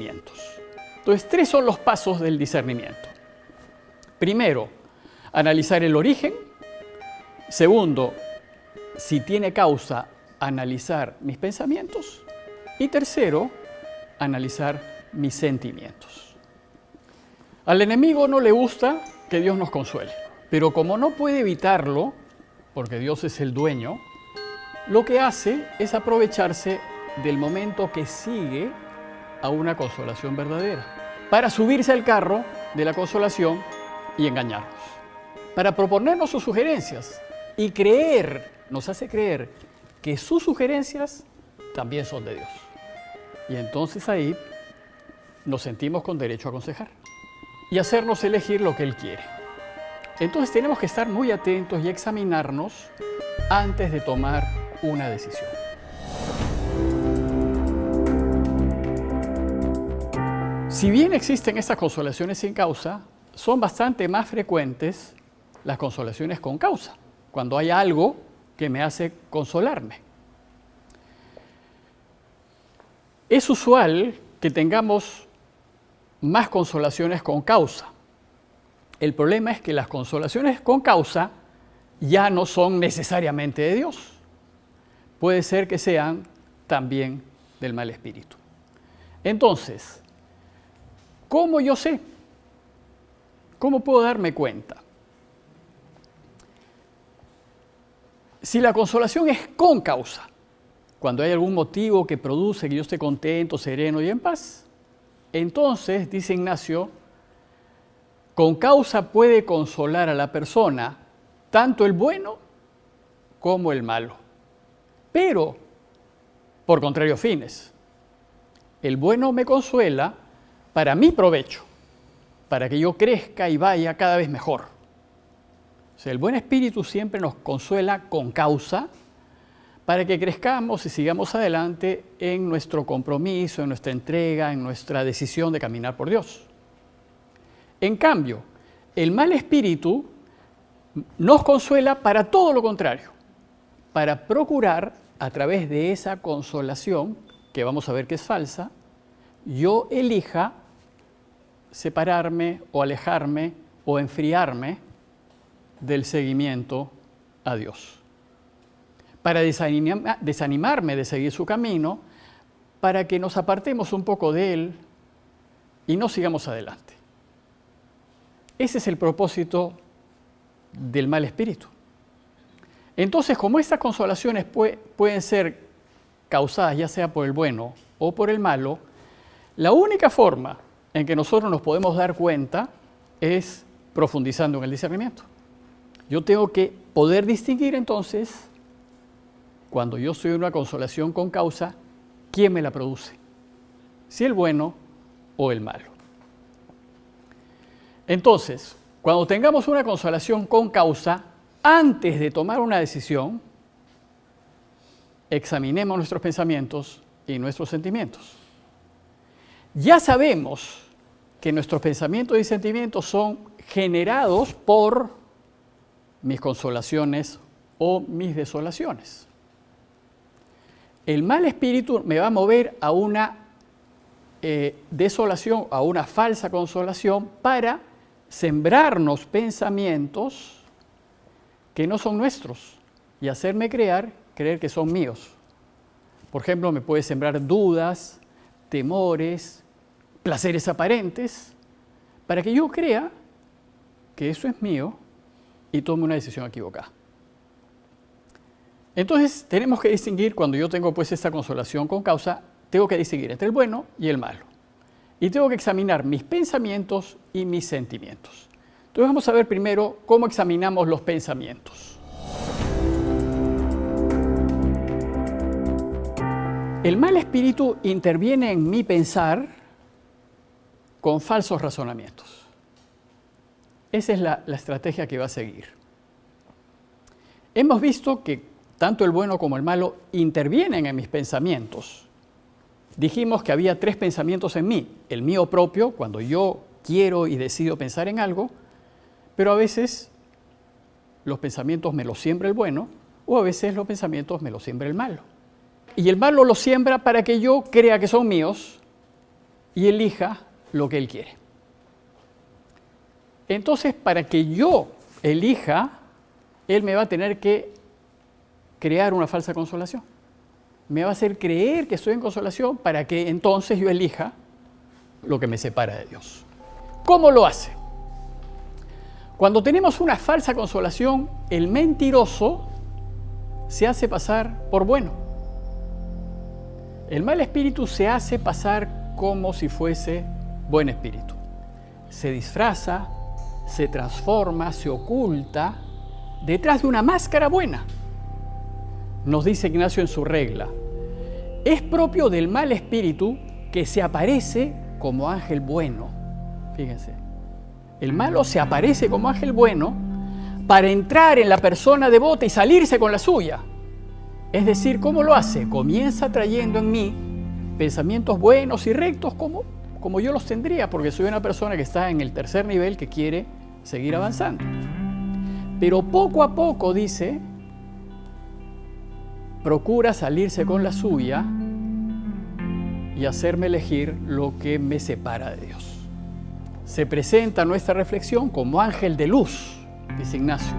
sentimientos. Entonces, 3 son los pasos del discernimiento. Primero, analizar el origen. Segundo, si tiene causa, analizar mis pensamientos. Y tercero, analizar mis sentimientos. Al enemigo no le gusta que Dios nos consuele, pero como no puede evitarlo, porque Dios es el dueño, lo que hace es aprovecharse del momento que sigue a una consolación verdadera, para subirse al carro de la consolación y engañarnos, para proponernos sus sugerencias y nos hace creer que sus sugerencias también son de Dios. Y entonces ahí nos sentimos con derecho a aconsejar y hacernos elegir lo que Él quiere. Entonces tenemos que estar muy atentos y examinarnos antes de tomar una decisión. Si bien existen estas consolaciones sin causa, son bastante más frecuentes las consolaciones con causa, cuando hay algo que me hace consolarme. Es usual que tengamos más consolaciones con causa. El problema es que las consolaciones con causa ya no son necesariamente de Dios. Puede ser que sean también del mal espíritu. Entonces, ¿cómo yo sé? ¿Cómo puedo darme cuenta? Si la consolación es con causa, cuando hay algún motivo que produce que yo esté contento, sereno y en paz, entonces, dice Ignacio, con causa puede consolar a la persona tanto el bueno como el malo, pero por contrarios fines. El bueno me consuela para mi provecho, para que yo crezca y vaya cada vez mejor. O sea, el buen espíritu siempre nos consuela con causa para que crezcamos y sigamos adelante en nuestro compromiso, en nuestra entrega, en nuestra decisión de caminar por Dios. En cambio, el mal espíritu nos consuela para todo lo contrario, para procurar, a través de esa consolación, que vamos a ver que es falsa, yo elija separarme o alejarme o enfriarme del seguimiento a Dios, para desanimarme de seguir su camino, para que nos apartemos un poco de Él y no sigamos adelante. Ese es el propósito del mal espíritu. Entonces, como estas consolaciones pueden ser causadas ya sea por el bueno o por el malo, la única forma en que nosotros nos podemos dar cuenta es profundizando en el discernimiento. Yo tengo que poder distinguir entonces, cuando yo soy una consolación con causa, quién me la produce, si el bueno o el malo. Entonces, cuando tengamos una consolación con causa, antes de tomar una decisión, examinemos nuestros pensamientos y nuestros sentimientos. Ya sabemos que nuestros pensamientos y sentimientos son generados por mis consolaciones o mis desolaciones. El mal espíritu me va a mover a una desolación, a una falsa consolación, para sembrarnos pensamientos que no son nuestros y hacerme creer que son míos. Por ejemplo, me puede sembrar dudas, temores, placeres aparentes, para que yo crea que eso es mío y tome una decisión equivocada. Entonces, tenemos que distinguir, cuando yo tengo pues esta consolación con causa, tengo que distinguir entre el bueno y el malo. Y tengo que examinar mis pensamientos y mis sentimientos. Entonces vamos a ver primero cómo examinamos los pensamientos. El mal espíritu interviene en mi pensar con falsos razonamientos. Esa es la estrategia que va a seguir. Hemos visto que tanto el bueno como el malo intervienen en mis pensamientos. Dijimos que había 3 pensamientos en mí. El mío propio, cuando yo quiero y decido pensar en algo, pero a veces los pensamientos me los siembra el bueno, o a veces los pensamientos me los siembra el malo. Y el malo los siembra para que yo crea que son míos y elija lo que Él quiere. Entonces, para que yo elija, Él me va a tener que crear una falsa consolación. Me va a hacer creer que estoy en consolación para que entonces yo elija lo que me separa de Dios. ¿Cómo lo hace? Cuando tenemos una falsa consolación, el mentiroso se hace pasar por bueno. El mal espíritu se hace pasar como si fuese buen espíritu. Se disfraza, se transforma, se oculta detrás de una máscara buena. Nos dice Ignacio en su regla: es propio del mal espíritu que se aparece como ángel bueno. Fíjense, el malo se aparece como ángel bueno para entrar en la persona devota y salirse con la suya. Es decir, ¿cómo lo hace? Comienza trayendo en mí pensamientos buenos y rectos como yo los tendría, porque soy una persona que está en el tercer nivel que quiere seguir avanzando. Pero poco a poco, dice, procura salirse con la suya y hacerme elegir lo que me separa de Dios. Se presenta nuestra reflexión como ángel de luz, dice Ignacio.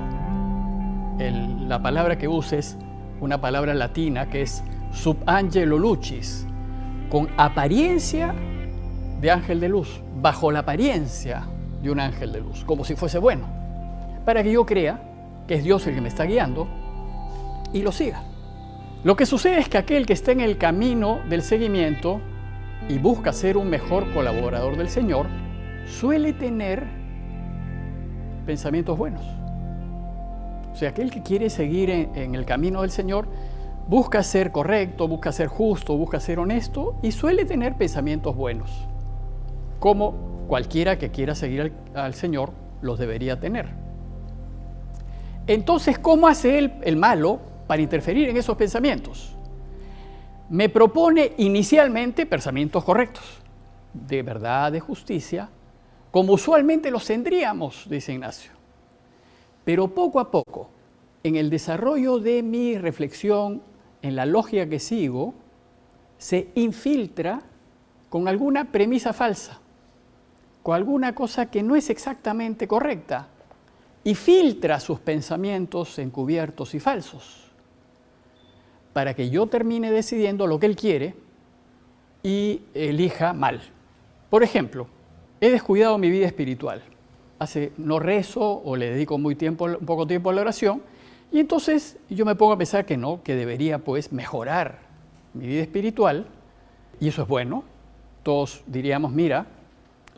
La palabra que usa es una palabra latina que es sub angelo lucis, con apariencia de ángel de luz, bajo la apariencia de un ángel de luz, como si fuese bueno, para que yo crea que es Dios el que me está guiando y lo siga. Lo que sucede es que aquel que está en el camino del seguimiento y busca ser un mejor colaborador del Señor, suele tener pensamientos buenos. O sea, aquel que quiere seguir en el camino del Señor busca ser correcto, busca ser justo, busca ser honesto y suele tener pensamientos buenos, como cualquiera que quiera seguir al Señor los debería tener. Entonces, ¿cómo hace el malo para interferir en esos pensamientos? Me propone inicialmente pensamientos correctos, de verdad, de justicia, como usualmente los tendríamos, dice Ignacio. Pero poco a poco, en el desarrollo de mi reflexión, en la lógica que sigo, se infiltra con alguna premisa falsa, con alguna cosa que no es exactamente correcta, y filtra sus pensamientos encubiertos y falsos, para que yo termine decidiendo lo que él quiere y elija mal. Por ejemplo, he descuidado mi vida espiritual. No rezo o le dedico un poco tiempo a la oración, y entonces yo me pongo a pensar que no, que debería pues mejorar mi vida espiritual, y eso es bueno. Todos diríamos, mira,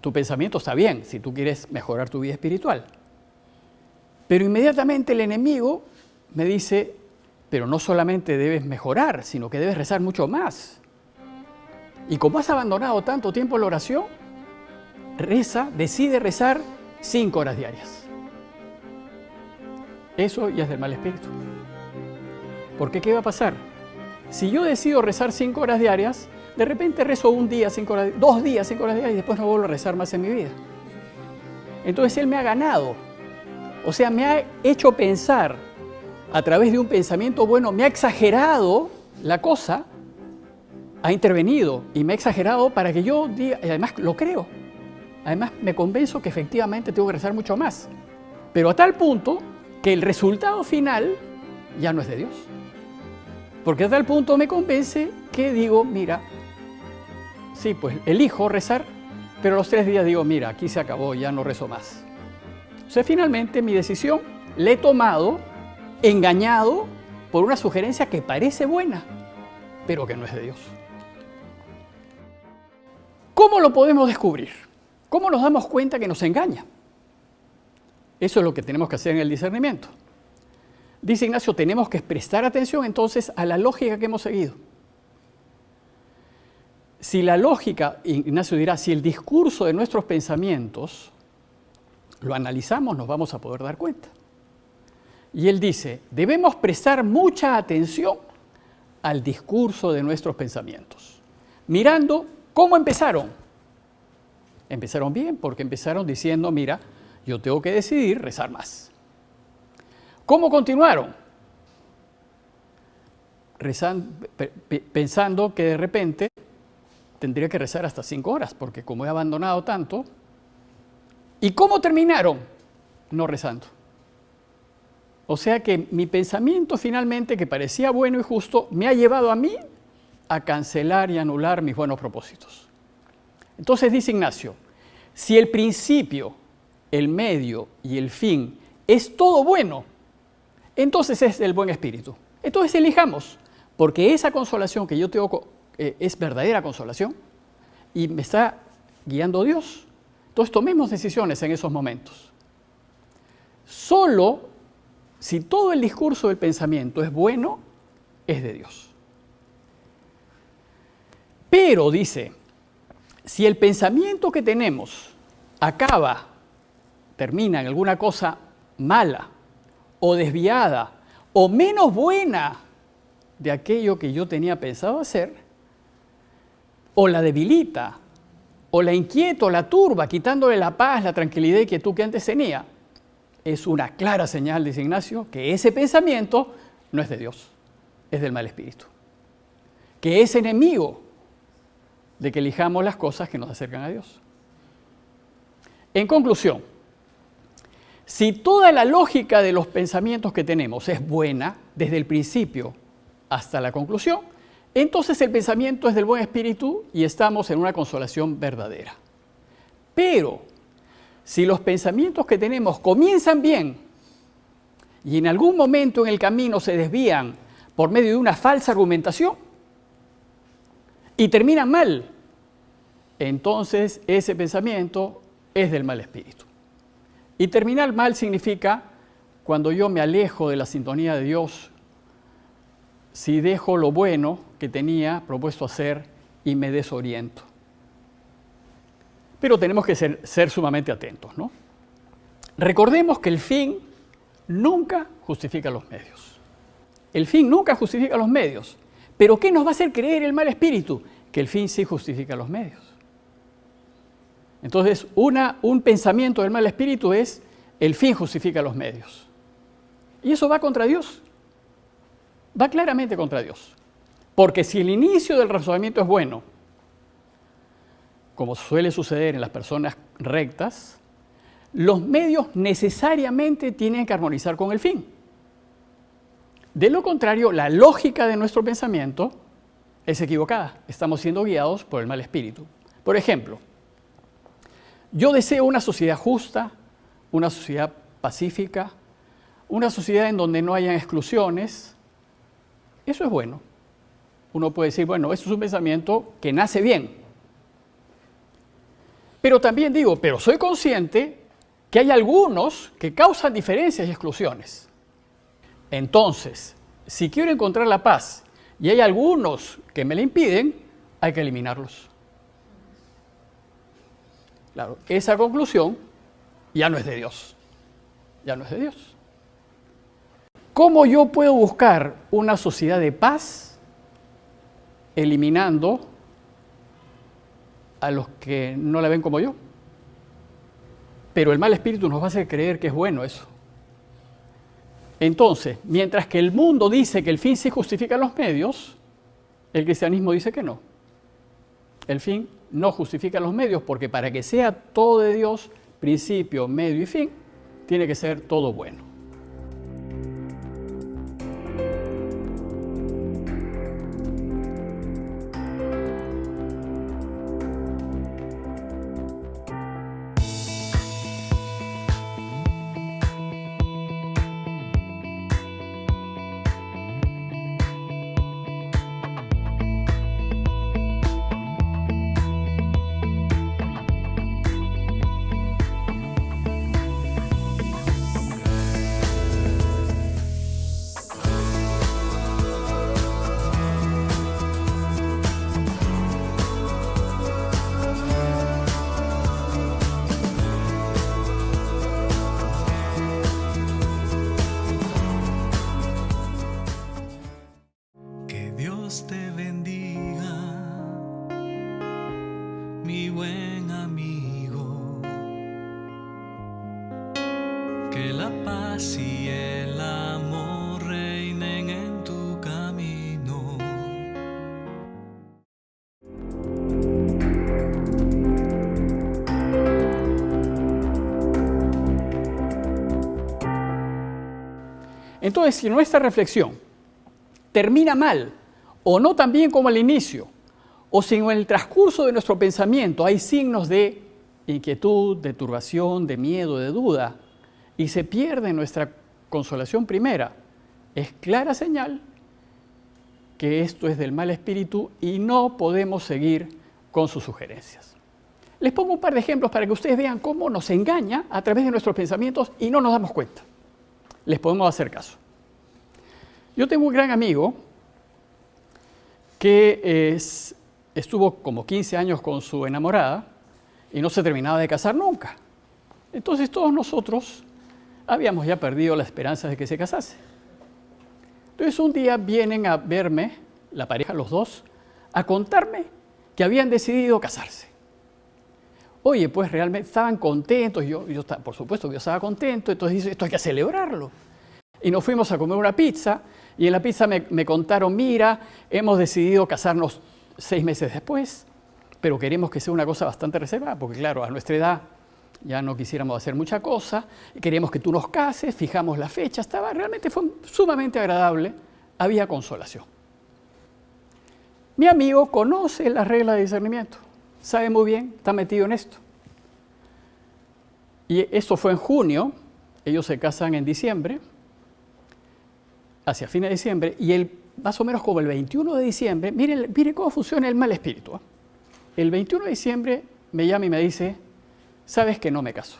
tu pensamiento está bien si tú quieres mejorar tu vida espiritual. Pero inmediatamente el enemigo me dice, pero no solamente debes mejorar, sino que debes rezar mucho más. Y como has abandonado tanto tiempo la oración, decide rezar 5 horas diarias. Eso ya es del mal espíritu. Porque ¿qué va a pasar? Si yo decido rezar 5 horas diarias, de repente rezo 1 día, 5 horas, 2 días, 5 horas diarias y después no vuelvo a rezar más en mi vida. Entonces él me ha ganado. O sea, me ha hecho pensar a través de un pensamiento bueno, me ha exagerado la cosa, ha intervenido y me ha exagerado para que yo diga, y además lo creo. Además me convenzo que efectivamente tengo que rezar mucho más. Pero a tal punto que el resultado final ya no es de Dios. Porque a tal punto me convence que digo, mira, sí, pues elijo rezar, pero a los 3 días digo, mira, aquí se acabó, ya no rezo más. O sea, finalmente mi decisión la he tomado engañado por una sugerencia que parece buena, pero que no es de Dios. ¿Cómo lo podemos descubrir? ¿Cómo nos damos cuenta que nos engaña? Eso es lo que tenemos que hacer en el discernimiento. Dice Ignacio, tenemos que prestar atención entonces a la lógica que hemos seguido. Si la lógica, Ignacio dirá, si el discurso de nuestros pensamientos lo analizamos, nos vamos a poder dar cuenta. Y él dice, debemos prestar mucha atención al discurso de nuestros pensamientos, mirando cómo empezaron. Empezaron bien porque empezaron diciendo, mira, yo tengo que decidir rezar más. ¿Cómo continuaron? Pensando que de repente tendría que rezar hasta 5 horas, porque como he abandonado tanto. ¿Y cómo terminaron? No rezando. O sea que mi pensamiento finalmente, que parecía bueno y justo, me ha llevado a mí a cancelar y anular mis buenos propósitos. Entonces dice Ignacio, si el principio, el medio y el fin es todo bueno, entonces es el buen espíritu. Entonces elijamos, porque esa consolación que yo tengo es verdadera consolación y me está guiando Dios. Entonces tomemos decisiones en esos momentos. Solo si todo el discurso del pensamiento es bueno, es de Dios. Pero, dice, si el pensamiento que tenemos termina en alguna cosa mala o desviada o menos buena de aquello que yo tenía pensado hacer, o la debilita, o la inquieta, o la turba, quitándole la paz, la tranquilidad y quietud que antes tenía, es una clara señal, dice Ignacio, que ese pensamiento no es de Dios, es del mal espíritu, que es enemigo de que elijamos las cosas que nos acercan a Dios. En conclusión, si toda la lógica de los pensamientos que tenemos es buena, desde el principio hasta la conclusión, entonces el pensamiento es del buen espíritu y estamos en una consolación verdadera. Pero, si los pensamientos que tenemos comienzan bien y en algún momento en el camino se desvían por medio de una falsa argumentación y terminan mal, entonces ese pensamiento es del mal espíritu. Y terminar mal significa cuando yo me alejo de la sintonía de Dios, si dejo lo bueno que tenía propuesto hacer y me desoriento. Pero tenemos que ser sumamente atentos, ¿no? Recordemos que el fin nunca justifica los medios. El fin nunca justifica los medios. ¿Pero qué nos va a hacer creer el mal espíritu? Que el fin sí justifica los medios. Entonces, un pensamiento del mal espíritu es el fin justifica los medios. Y eso va contra Dios. Va claramente contra Dios. Porque si el inicio del razonamiento es bueno, como suele suceder en las personas rectas, los medios necesariamente tienen que armonizar con el fin. De lo contrario, la lógica de nuestro pensamiento es equivocada. Estamos siendo guiados por el mal espíritu. Por ejemplo, yo deseo una sociedad justa, una sociedad pacífica, una sociedad en donde no hayan exclusiones. Eso es bueno. Uno puede decir, bueno, eso es un pensamiento que nace bien. Pero también digo, pero soy consciente que hay algunos que causan diferencias y exclusiones. Entonces, si quiero encontrar la paz y hay algunos que me la impiden, hay que eliminarlos. Claro, esa conclusión ya no es de Dios. Ya no es de Dios. ¿Cómo yo puedo buscar una sociedad de paz eliminando a los que no la ven como yo? Pero el mal espíritu nos va a hacer creer que es bueno eso. Entonces, mientras que el mundo dice que el fin sí justifica los medios, el cristianismo dice que no. El fin no justifica los medios porque para que sea todo de Dios, principio, medio y fin, tiene que ser todo bueno. Dios te bendiga, mi buen amigo, que la paz y el amor reinen en tu camino. Entonces, si nuestra reflexión termina mal o no tan bien como al inicio, o si en el transcurso de nuestro pensamiento hay signos de inquietud, de turbación, de miedo, de duda, y se pierde nuestra consolación primera, es clara señal que esto es del mal espíritu y no podemos seguir con sus sugerencias. Les pongo un par de ejemplos para que ustedes vean cómo nos engaña a través de nuestros pensamientos y no nos damos cuenta. Les podemos hacer caso. Yo tengo un gran amigo que estuvo como 15 años con su enamorada y no se terminaba de casar nunca. Entonces todos nosotros habíamos ya perdido la esperanza de que se casase. Entonces un día vienen a verme, la pareja, los dos, a contarme que habían decidido casarse. Oye, pues realmente estaban contentos, por supuesto que yo estaba contento, entonces dice, esto hay que celebrarlo. Y nos fuimos a comer una pizza, y en la pizza me contaron, mira, hemos decidido casarnos 6 meses después, pero queremos que sea una cosa bastante reservada, porque claro, a nuestra edad ya no quisiéramos hacer mucha cosa, queremos que tú nos cases, fijamos la fecha, realmente fue sumamente agradable, había consolación. Mi amigo conoce las reglas de discernimiento, sabe muy bien, está metido en esto. Y eso fue en junio, ellos se casan en diciembre, hacia fines de diciembre, y más o menos como el 21 de diciembre, mire cómo funciona el mal espíritu. El 21 de diciembre me llama y me dice, sabes que no me caso.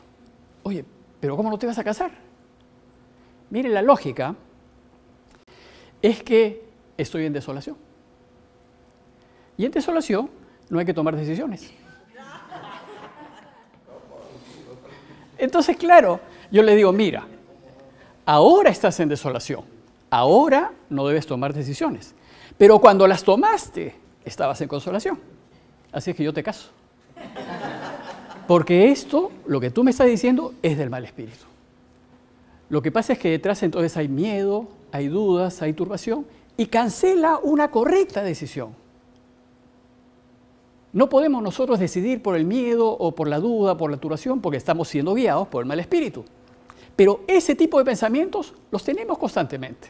Oye, pero ¿cómo no te vas a casar? Mire, la lógica es que estoy en desolación. Y en desolación no hay que tomar decisiones. Entonces, claro, yo le digo, mira, ahora estás en desolación, ahora no debes tomar decisiones, pero cuando las tomaste, estabas en consolación. Así es que yo te caso. Porque esto, lo que tú me estás diciendo, es del mal espíritu. Lo que pasa es que detrás entonces hay miedo, hay dudas, hay turbación, y cancela una correcta decisión. No podemos nosotros decidir por el miedo o por la duda, por la turbación, porque estamos siendo guiados por el mal espíritu. Pero ese tipo de pensamientos los tenemos constantemente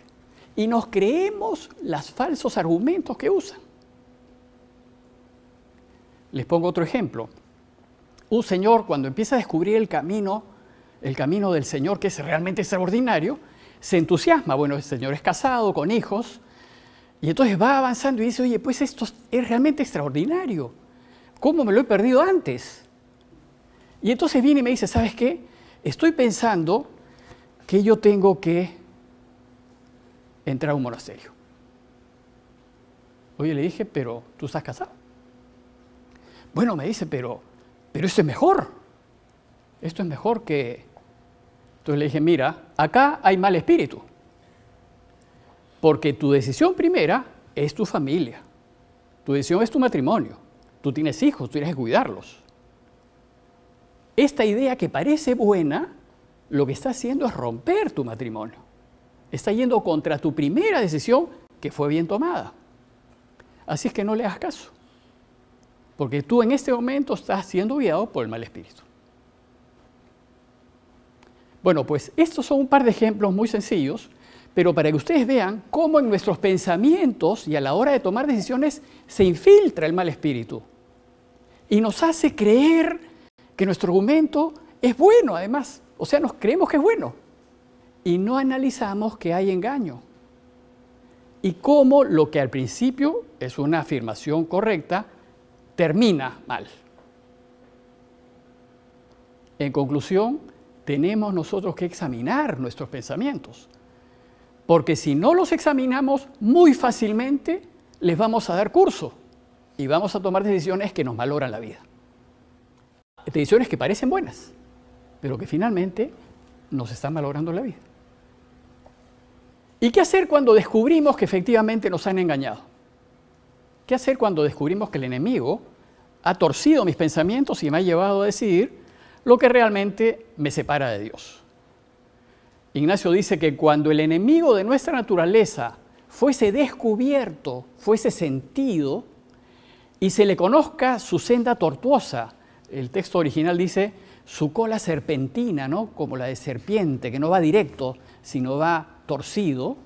y nos creemos los falsos argumentos que usan. Les pongo otro ejemplo. Un señor, cuando empieza a descubrir el camino del Señor, que es realmente extraordinario, se entusiasma. Bueno, el Señor es casado, con hijos, y entonces va avanzando y dice, oye, pues esto es realmente extraordinario. ¿Cómo me lo he perdido antes? Y entonces viene y me dice, ¿sabes qué? Estoy pensando que yo tengo que entrar a un monasterio. Oye, le dije, pero tú estás casado. Bueno, me dice, pero esto es mejor. Esto es mejor que... Entonces le dije, mira, acá hay mal espíritu. Porque tu decisión primera es tu familia. Tu decisión es tu matrimonio. Tú tienes hijos, tú tienes que cuidarlos. Esta idea que parece buena, lo que está haciendo es romper tu matrimonio. Está yendo contra tu primera decisión, que fue bien tomada. Así es que no le hagas caso. Porque tú en este momento estás siendo guiado por el mal espíritu. Bueno, pues estos son un par de ejemplos muy sencillos, pero para que ustedes vean cómo en nuestros pensamientos y a la hora de tomar decisiones se infiltra el mal espíritu. Y nos hace creer que nuestro argumento es bueno, además. O sea, nos creemos que es bueno. Y no analizamos que hay engaño. Y cómo lo que al principio es una afirmación correcta, termina mal. En conclusión, tenemos nosotros que examinar nuestros pensamientos. Porque si no los examinamos, muy fácilmente les vamos a dar curso. Y vamos a tomar decisiones que nos valoran la vida. Decisiones que parecen buenas, pero que finalmente nos están valorando la vida. ¿Y qué hacer cuando descubrimos que efectivamente nos han engañado? ¿Qué hacer cuando descubrimos que el enemigo ha torcido mis pensamientos y me ha llevado a decidir lo que realmente me separa de Dios? Ignacio dice que cuando el enemigo de nuestra naturaleza fuese descubierto, fuese sentido, y se le conozca su senda tortuosa, el texto original dice su cola serpentina, ¿no? Como la de serpiente, que no va directo, sino va torcido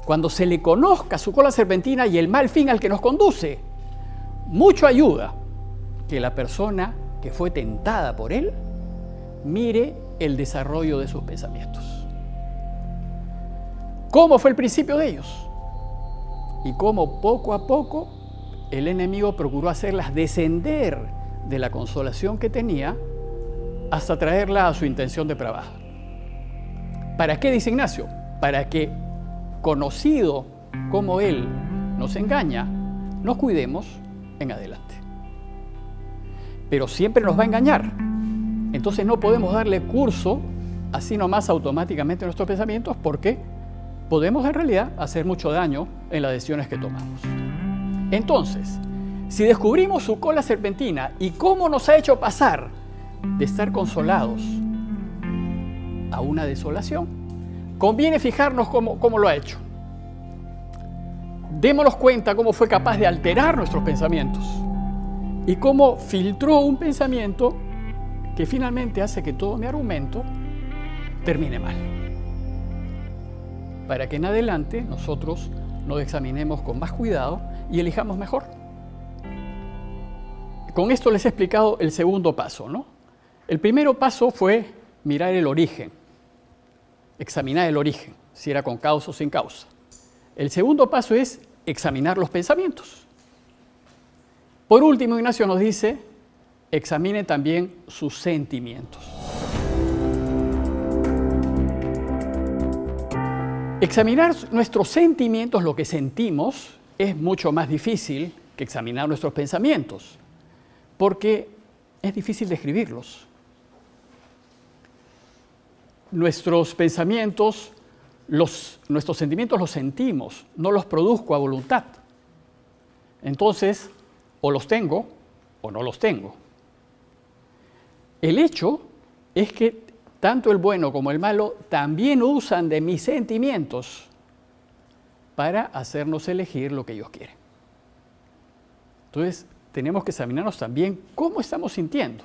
cuando se le conozca su cola serpentina y el mal fin al que nos conduce. Mucho ayuda que la persona que fue tentada por él mire el desarrollo de sus pensamientos. ¿Cómo fue el principio de ellos? Y cómo poco a poco el enemigo procuró hacerlas descender de la consolación que tenía hasta traerla a su intención depravada. ¿Para qué, dice Ignacio? Para que, conocido como él nos engaña, nos cuidemos en adelante. Pero siempre nos va a engañar. Entonces no podemos darle curso así nomás automáticamente a nuestros pensamientos, porque podemos en realidad hacer mucho daño en las decisiones que tomamos. Entonces, si descubrimos su cola serpentina y cómo nos ha hecho pasar de estar consolados a una desolación, conviene fijarnos cómo lo ha hecho. Démonos cuenta cómo fue capaz de alterar nuestros pensamientos y cómo filtró un pensamiento que finalmente hace que todo mi argumento termine mal. Para que en adelante nosotros nos examinemos con más cuidado y elijamos mejor. Con esto les he explicado el segundo paso, ¿no? El primero paso fue mirar el origen, examinar el origen, si era con causa o sin causa. El segundo paso es examinar los pensamientos. Por último, Ignacio nos dice, examine también sus sentimientos. Examinar nuestros sentimientos, lo que sentimos, es mucho más difícil que examinar nuestros pensamientos, porque es difícil describirlos. Nuestros pensamientos, nuestros sentimientos los sentimos, no los produzco a voluntad. Entonces, o los tengo o no los tengo. El hecho es que tanto el bueno como el malo también usan de mis sentimientos para hacernos elegir lo que ellos quieren. Entonces, tenemos que examinarnos también cómo estamos sintiendo.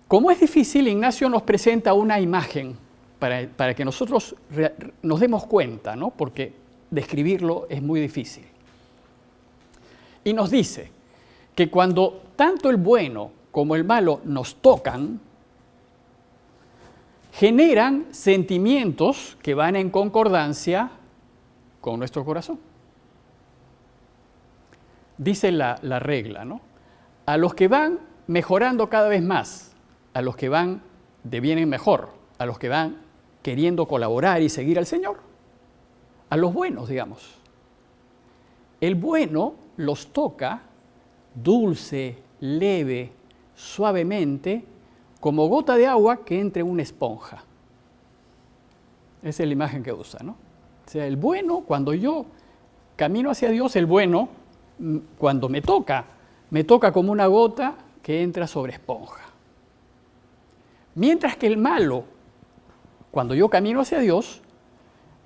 Como es difícil, Ignacio nos presenta una imagen para que nosotros nos demos cuenta, ¿no? Porque describirlo es muy difícil. Y nos dice que cuando tanto el bueno como el malo nos tocan, generan sentimientos que van en concordancia con nuestro corazón. Dice la regla, ¿no? A los que van mejorando cada vez más, a los que van de bien en mejor, a los que van queriendo colaborar y seguir al Señor, a los buenos, digamos. El bueno los toca dulce, leve, suavemente, como gota de agua que entre una esponja. Esa es la imagen que usa, ¿no? O sea, el bueno, cuando yo camino hacia Dios, el bueno, cuando me toca como una gota que entra sobre esponja. Mientras que el malo, cuando yo camino hacia Dios,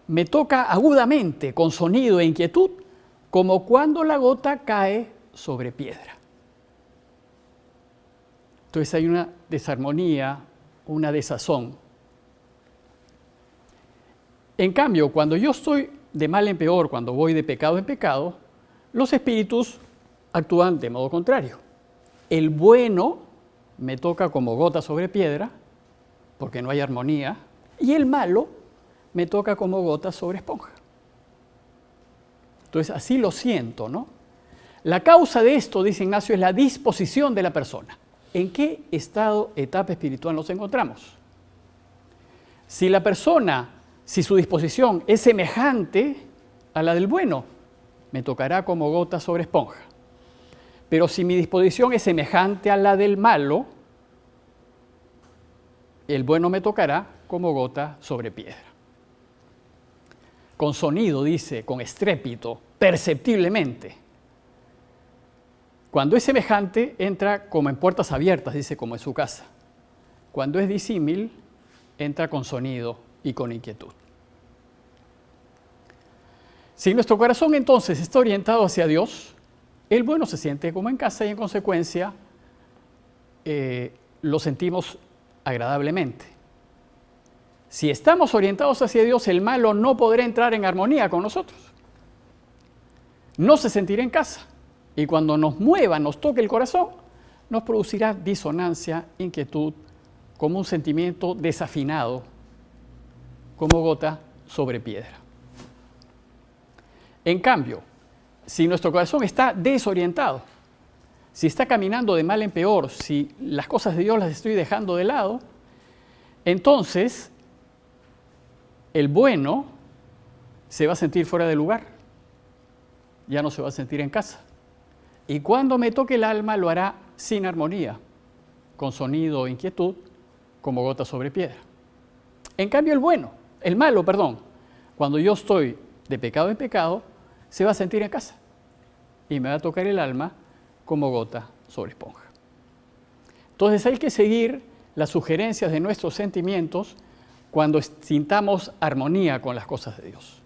me toca agudamente, con sonido e inquietud, como cuando la gota cae sobre piedra. Entonces hay una desarmonía, una desazón. En cambio, cuando yo estoy de mal en peor, cuando voy de pecado en pecado, los espíritus actúan de modo contrario. El bueno me toca como gota sobre piedra, porque no hay armonía, y el malo me toca como gota sobre esponja. Entonces, así lo siento, ¿no? La causa de esto, dice Ignacio, es la disposición de la persona. ¿En qué estado, etapa espiritual nos encontramos? Si su disposición es semejante a la del bueno, me tocará como gota sobre esponja. Pero si mi disposición es semejante a la del malo, el bueno me tocará como gota sobre piedra. Con sonido, dice, con estrépito, perceptiblemente. Cuando es semejante, entra como en puertas abiertas, dice, como en su casa. Cuando es disímil, entra con sonido y con inquietud. Si nuestro corazón entonces está orientado hacia Dios, el bueno se siente como en casa y en consecuencia lo sentimos agradablemente. Si estamos orientados hacia Dios, el malo no podrá entrar en armonía con nosotros. No se sentirá en casa. Y cuando nos mueva, nos toque el corazón, nos producirá disonancia, inquietud, como un sentimiento desafinado, como gota sobre piedra. En cambio, si nuestro corazón está desorientado, si está caminando de mal en peor, si las cosas de Dios las estoy dejando de lado, entonces el bueno se va a sentir fuera de lugar, ya no se va a sentir en casa. Y cuando me toque el alma lo hará sin armonía, con sonido o inquietud, como gota sobre piedra. En cambio el malo, cuando yo estoy de pecado en pecado, se va a sentir en casa y me va a tocar el alma como gota sobre esponja. Entonces hay que seguir las sugerencias de nuestros sentimientos cuando sintamos armonía con las cosas de Dios.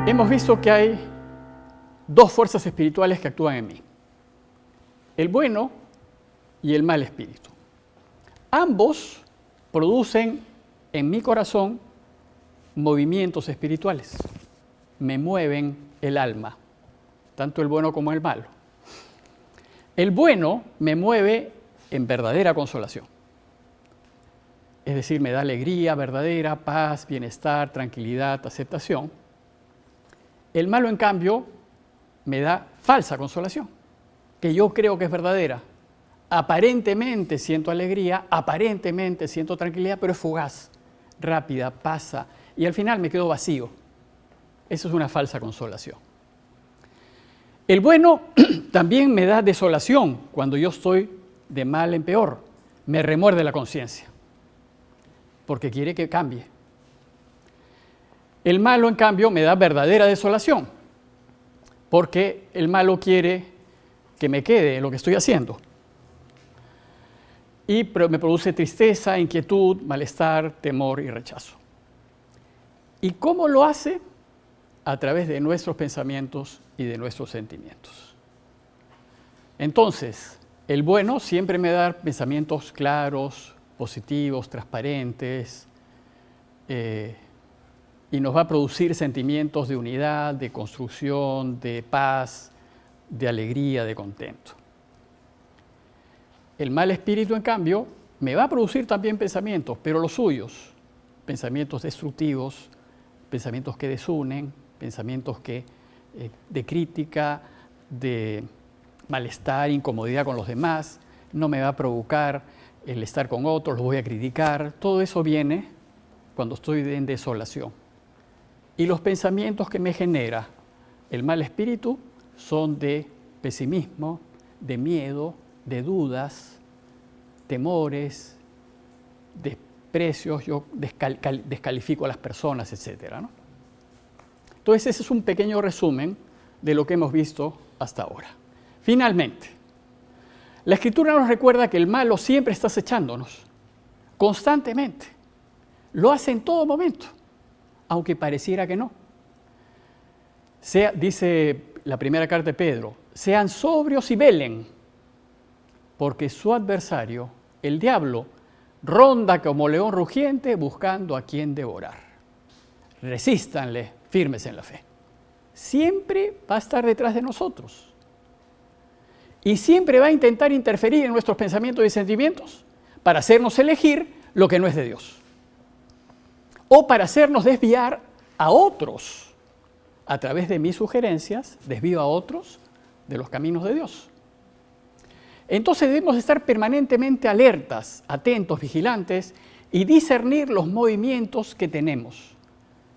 Hemos visto que hay dos fuerzas espirituales que actúan en mí: el bueno y el mal espíritu. Ambos producen en mi corazón movimientos espirituales, me mueven el alma, tanto el bueno como el malo. El bueno me mueve en verdadera consolación, es decir, me da alegría verdadera, paz, bienestar, tranquilidad, aceptación. El malo, en cambio, me da falsa consolación, que yo creo que es verdadera. Aparentemente siento alegría, aparentemente siento tranquilidad, pero es fugaz, rápida, pasa, y al final me quedo vacío. Eso es una falsa consolación. El bueno también me da desolación cuando yo estoy de mal en peor. Me remuerde la conciencia, porque quiere que cambie. El malo, en cambio, me da verdadera desolación, porque el malo quiere que me quede en lo que estoy haciendo. Y me produce tristeza, inquietud, malestar, temor y rechazo. ¿Y cómo lo hace? A través de nuestros pensamientos y de nuestros sentimientos. Entonces, el bueno siempre me da pensamientos claros, positivos, transparentes, y nos va a producir sentimientos de unidad, de construcción, de paz, de alegría, de contento. El mal espíritu, en cambio, me va a producir también pensamientos, pero los suyos, pensamientos destructivos, pensamientos que desunen, pensamientos de crítica, de malestar, incomodidad con los demás, no me va a provocar el estar con otros, los voy a criticar. Todo eso viene cuando estoy en desolación. Y los pensamientos que me genera el mal espíritu son de pesimismo, de miedo, de dudas, temores, desprecios, yo descalifico a las personas, etc., ¿no? Entonces ese es un pequeño resumen de lo que hemos visto hasta ahora. Finalmente, la Escritura nos recuerda que el malo siempre está acechándonos, constantemente. Lo hace en todo momento, aunque pareciera que no. Dice la primera carta de Pedro, sean sobrios y velen, porque su adversario, el diablo, ronda como león rugiente buscando a quien devorar. Resístanle firmes en la fe. Siempre va a estar detrás de nosotros. Y siempre va a intentar interferir en nuestros pensamientos y sentimientos para hacernos elegir lo que no es de Dios. O para hacernos desviar a otros. A través de mis sugerencias, desvío a otros de los caminos de Dios. Entonces debemos estar permanentemente alertas, atentos, vigilantes y discernir los movimientos que tenemos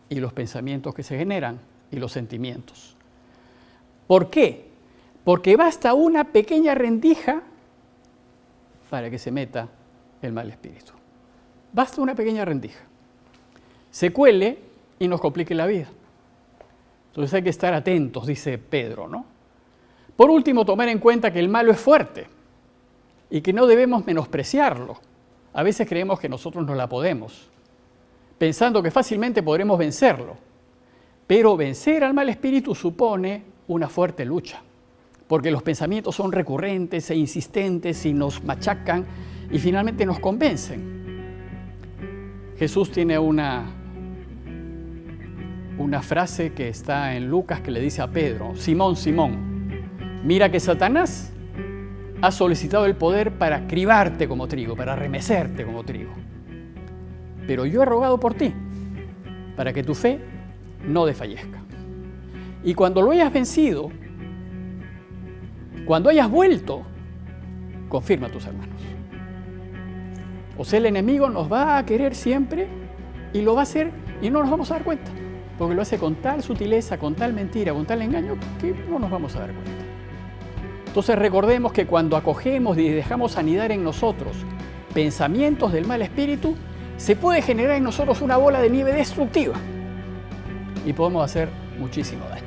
y los pensamientos que se generan y los sentimientos. ¿Por qué? Porque basta una pequeña rendija para que se meta el mal espíritu. Basta una pequeña rendija. Se cuele y nos complique la vida. Entonces hay que estar atentos, dice Pedro, ¿no? Por último, tomar en cuenta que el malo es fuerte y que no debemos menospreciarlo. A veces creemos que nosotros no la podemos, pensando que fácilmente podremos vencerlo. Pero vencer al mal espíritu supone una fuerte lucha, porque los pensamientos son recurrentes e insistentes y nos machacan y finalmente nos convencen. Jesús tiene una frase que está en Lucas que le dice a Pedro: Simón, Simón, mira que Satanás ha solicitado el poder para cribarte como trigo, para remecerte como trigo. Pero yo he rogado por ti, para que tu fe no desfallezca. Y cuando lo hayas vencido, cuando hayas vuelto, confirma a tus hermanos. O sea, el enemigo nos va a querer siempre y lo va a hacer y no nos vamos a dar cuenta, porque lo hace con tal sutileza, con tal mentira, con tal engaño, que no nos vamos a dar cuenta. Entonces recordemos que cuando acogemos y dejamos anidar en nosotros pensamientos del mal espíritu, se puede generar en nosotros una bola de nieve destructiva y podemos hacer muchísimo daño.